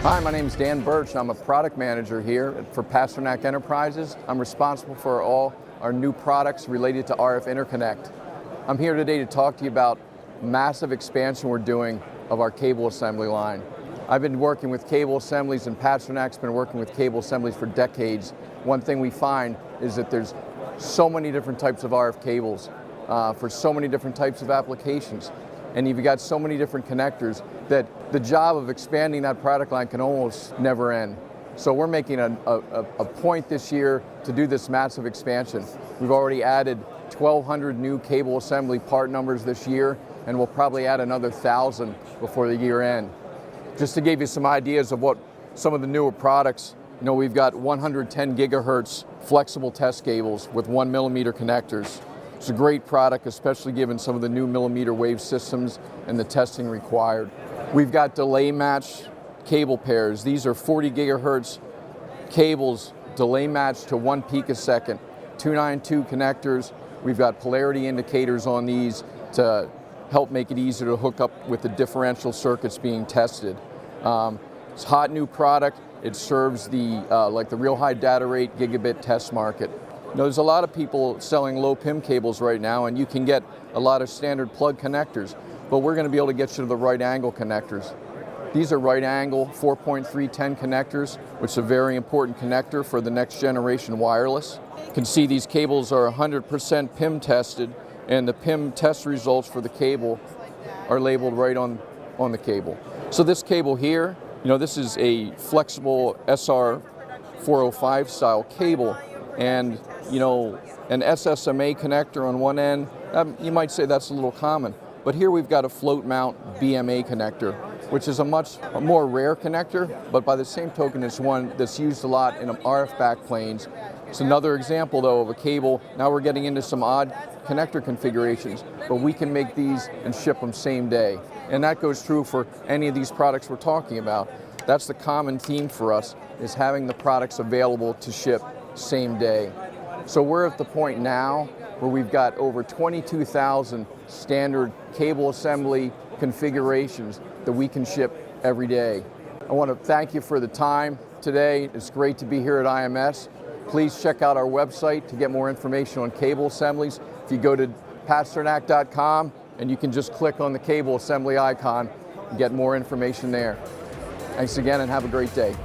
Hi, my name is Dan Birch, and I'm a product manager here for Pasternack Enterprises. I'm responsible for all our new products related to RF interconnect. I'm here today to talk to you about massive expansion we're doing of our cable assembly line. I've been working with cable assemblies, and Pasternack's been working with cable assemblies for decades. One thing we find is that there's so many different types of RF cables for so many different types of applications. And you've got so many different connectors that the job of expanding that product line can almost never end. So we're making a point this year to do this massive expansion. We've already added 1,200 new cable assembly part numbers this year, and we'll probably add another 1,000 before the year end. Just to give you some ideas of what some of the newer products, we've got 110 gigahertz flexible test cables with 1 millimeter connectors. It's a great product, especially given some of the new millimeter wave systems and the testing required. We've got delay match cable pairs. These are 40 gigahertz cables, delay matched to 1 picosecond, 292 connectors. We've got polarity indicators on these to help make it easier to hook up with the differential circuits being tested. It's a hot new product. It serves the real high data rate gigabit test market. There's a lot of people selling low PIM cables right now, and you can get a lot of standard plug connectors, but we're going to be able to get you to the right angle connectors. These are right angle 4.310 connectors, which is a very important connector for the next generation wireless. You can see these cables are 100% PIM tested, and the PIM test results for the cable are labeled right on the cable. So this cable here, this is a flexible SR405 style cable, and an SSMA connector on one end, you might say that's a little common. But here we've got a float mount BMA connector, which is a much more rare connector, but by the same token, it's one that's used a lot in RF backplanes. It's another example, though, of a cable. Now we're getting into some odd connector configurations, but we can make these and ship them same day. And that goes true for any of these products we're talking about. That's the common theme for us, is having the products available to ship same day. So we're at the point now where we've got over 22,000 standard cable assembly configurations that we can ship every day. I want to thank you for the time today. It's great to be here at IMS. Please check out our website to get more information on cable assemblies. If you go to pasternack.com, and you can just click on the cable assembly icon and get more information there. Thanks again, and have a great day.